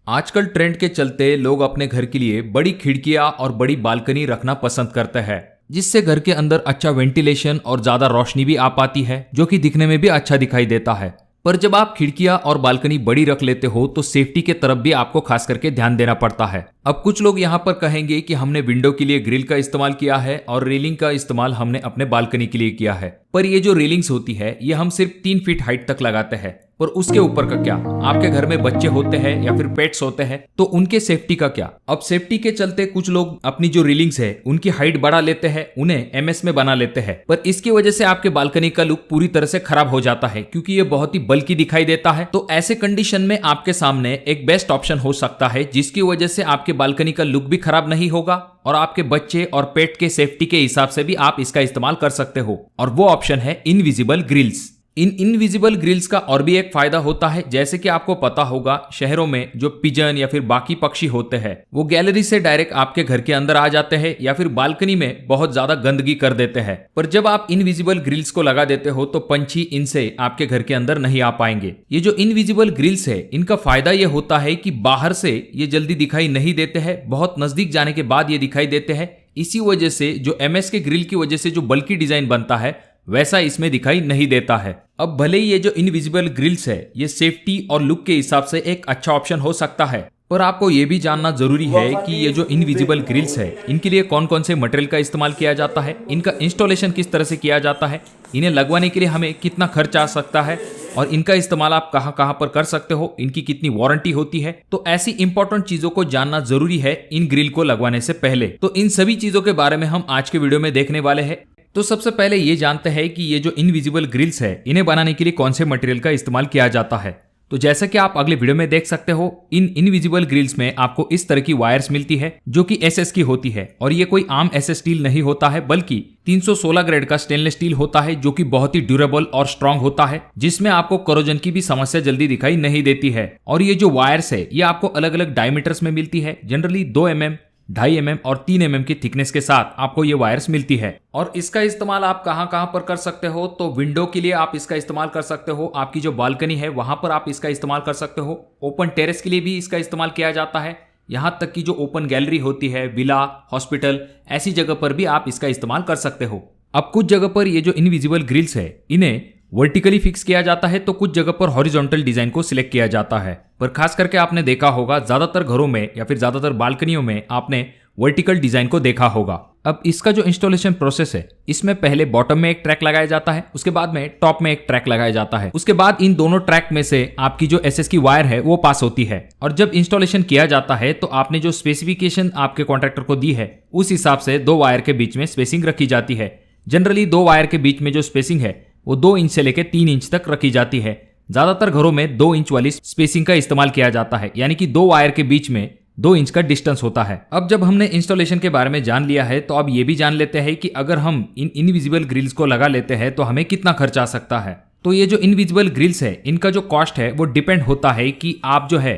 आजकल ट्रेंड के चलते लोग अपने घर के लिए बड़ी खिड़कियां और बड़ी बालकनी रखना पसंद करते हैं, जिससे घर के अंदर अच्छा वेंटिलेशन और ज्यादा रोशनी भी आ पाती है, जो कि दिखने में भी अच्छा दिखाई देता है। पर जब आप खिड़कियां और बालकनी बड़ी रख लेते हो तो सेफ्टी के तरफ भी आपको खास करके ध्यान देना पड़ता है। अब कुछ लोग यहाँ पर कहेंगे कि हमने विंडो के लिए ग्रिल का इस्तेमाल किया है और रेलिंग का इस्तेमाल हमने अपने बालकनी के लिए किया है, पर ये जो रेलिंग्स होती है ये हम सिर्फ 3 फीट हाइट तक लगाते हैं। पर उसके ऊपर का क्या? आपके घर में बच्चे होते हैं या फिर पेट्स होते हैं तो उनके सेफ्टी का क्या? अब सेफ्टी के चलते कुछ लोग अपनी जो रेलिंग्स है उनकी हाइट बढ़ा लेते हैं, उन्हें एमएस में बना लेते हैं, पर इसकी वजह से आपके बालकनी का लुक पूरी तरह से खराब हो जाता है क्योंकि ये बहुत ही बल्कि दिखाई देता है। तो ऐसे कंडीशन में आपके सामने एक बेस्ट ऑप्शन हो सकता है जिसकी वजह से आपके बालकनी का लुक भी खराब नहीं होगा और आपके बच्चे और पेट के सेफ्टी के हिसाब से भी आप इसका इस्तेमाल कर सकते हो, और वो ऑप्शन है invisible grills. In invisible grills का और भी एक फायदा होता है, जैसे कि आपको पता होगा शहरों में जो पिजन या फिर बाकी पक्षी होते हैं वो गैलरी से डायरेक्ट आपके घर के अंदर आ जाते हैं या फिर बालकनी में बहुत ज्यादा गंदगी कर देते हैं। पर जब आप इनविजिबल ग्रिल्स को लगा देते हो तो पंछी इनसे आपके घर के अंदर नहीं आ पाएंगे। ये जो इनविजिबल ग्रिल्स है इनका फायदा ये होता है कि बाहर से ये जल्दी दिखाई नहीं देते हैं, बहुत नजदीक जाने के बाद ये दिखाई देते हैं। इसी वजह से जो एमएस के ग्रिल की वजह से जो बल्कि डिजाइन बनता है वैसा इसमें दिखाई नहीं देता है। अब भले ही ये जो इनविजिबल ग्रिल्स है ये सेफ्टी और लुक के हिसाब से एक अच्छा ऑप्शन हो सकता है, पर आपको ये भी जानना जरूरी है कि ये जो इनविजिबल ग्रिल्स है इनके लिए कौन कौन से मटेरियल का इस्तेमाल किया जाता है, इनका इंस्टॉलेशन किस तरह से किया जाता है, इन्हें लगवाने के लिए हमें कितना खर्च आ सकता है और इनका इस्तेमाल आप कहां कहां पर कर सकते हो, इनकी कितनी वारंटी होती है। तो ऐसी इंपॉर्टेंट चीजों को जानना जरूरी है इन ग्रिल को लगवाने से पहले। तो इन सभी चीजों के बारे में हम आज के वीडियो में देखने वाले हैं। तो सबसे पहले ये जानते हैं कि ये जो इनविजिबल ग्रिल्स है इन्हें बनाने के लिए कौन से मटेरियल का इस्तेमाल किया जाता है। तो जैसा कि आप अगले वीडियो में देख सकते हो, इन इनविजिबल ग्रिल्स में आपको इस तरह की वायर्स मिलती है जो कि एसएस की होती है, और ये कोई आम एसएस स्टील नहीं होता है बल्कि 316 ग्रेड का स्टेनलेस स्टील होता है जो कि बहुत ही ड्यूरेबल और स्ट्रांग होता है, जिसमें आपको कोरोजन की भी समस्या जल्दी दिखाई नहीं देती है। और ये जो वायर्स है ये आपको अलग अलग डायमीटर्स में मिलती है, जनरली 2 mm, 2.5 mm और 3 mm की थिकनेस के साथ आपको ये वायर्स मिलती है। और इसका इस्तेमाल आप कहां कहां पर कर सकते हो? तो विंडो के लिए आप इसका इस्तेमाल कर सकते हो, आपकी जो बालकनी है वहां पर आप इसका इस्तेमाल कर सकते हो, ओपन टेरेस के लिए भी इसका इस्तेमाल किया जाता है, यहां तक कि जो ओपन गैलरी होती है, विला, हॉस्पिटल, ऐसी जगह पर भी आप इसका इस्तेमाल कर सकते हो। अब कुछ जगह पर ये जो इनविजिबल ग्रिल्स है इन्हें वर्टिकली फिक्स किया जाता है तो कुछ जगह पर हॉरिजॉन्टल डिजाइन को सिलेक्ट किया जाता है, पर खास करके आपने देखा होगा ज्यादातर घरों में या फिर ज्यादातर बालकनियों में आपने वर्टिकल डिजाइन को देखा होगा। अब इसका जो इंस्टॉलेशन प्रोसेस है इसमें पहले बॉटम में एक ट्रैक लगाया जाता है, उसके बाद में टॉप में एक ट्रैक लगाया जाता है, उसके बाद इन दोनों ट्रैक में से आपकी जो एसएस की वायर है वो पास होती है। और जब इंस्टॉलेशन किया जाता है तो आपने जो स्पेसिफिकेशन आपके कॉन्ट्रैक्टर को दी है उस हिसाब से 2 वायर के बीच में स्पेसिंग रखी जाती है। जनरली 2 वायर के बीच में जो स्पेसिंग है वो 2 इंच से लेकर 3 इंच तक रखी जाती है। ज्यादातर घरों में 2 इंच वाली स्पेसिंग का इस्तेमाल किया जाता है, यानी कि 2 वायर के बीच में 2 इंच का डिस्टेंस होता है। अब जब हमने इंस्टॉलेशन के बारे में जान लिया है तो अब ये भी जान लेते हैं कि अगर हम इन इनविजिबल ग्रिल्स को लगा लेते हैं तो हमें कितना खर्च आ सकता है। तो ये जो इनविजिबल ग्रिल्स है इनका जो कॉस्ट है वो डिपेंड होता है कि आप जो है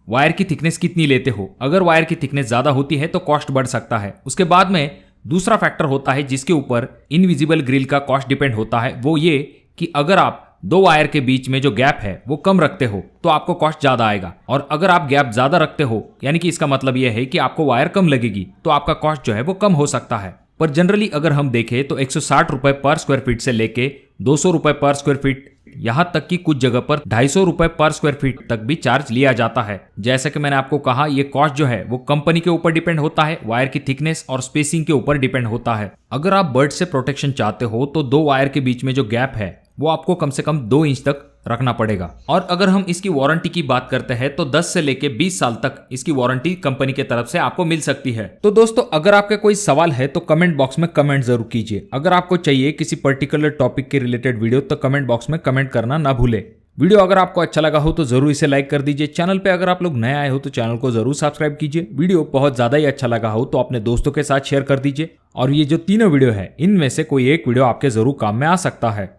वायर की थिकनेस कितनी लेते हो। अगर वायर की थिकनेस ज्यादा होती है तो कॉस्ट बढ़ सकता है। उसके बाद में दूसरा फैक्टर होता है जिसके ऊपर इनविजिबल ग्रिल का कॉस्ट डिपेंड होता है, वो ये कि अगर आप 2 वायर के बीच में जो गैप है वो कम रखते हो तो आपको कॉस्ट ज्यादा आएगा, और अगर आप गैप ज्यादा रखते हो यानी कि इसका मतलब यह है कि आपको वायर कम लगेगी तो आपका कॉस्ट जो है वो कम हो सकता है। पर जनरली अगर हम देखें तो 160 रुपए पर स्क्वायर फीट से लेके 200 रुपए पर स्क्वायर फीट, यहां तक कि कुछ जगह पर 250 रुपए पर स्क्वायर फीट तक भी चार्ज लिया जाता है। जैसा कि मैंने आपको कहा ये कॉस्ट जो है वो कंपनी के ऊपर डिपेंड होता है, वायर की थिकनेस और स्पेसिंग के ऊपर डिपेंड होता है। अगर आप बर्ड से प्रोटेक्शन चाहते हो तो 2 वायर के बीच में जो गैप है वो आपको कम से कम 2 इंच तक रखना पड़ेगा। और अगर हम इसकी वारंटी की बात करते हैं तो 10 से लेके 20 साल तक इसकी वारंटी कंपनी के तरफ से आपको मिल सकती है। तो दोस्तों अगर आपका कोई सवाल है तो कमेंट बॉक्स में कमेंट जरूर कीजिए। अगर आपको चाहिए किसी पर्टिकुलर टॉपिक के रिलेटेड वीडियो तो कमेंट बॉक्स में कमेंट करना ना भूले। वीडियो अगर आपको अच्छा लगा हो तो जरूर इसे लाइक कर दीजिए। चैनल पे अगर आप लोग नए आए हो तो चैनल को जरूर सब्सक्राइब कीजिए। वीडियो बहुत ज्यादा ही अच्छा लगा हो तो अपने दोस्तों के साथ शेयर कर दीजिए। और ये जो तीनों वीडियो है इनमें से कोई एक वीडियो आपके जरूर काम में आ सकता है।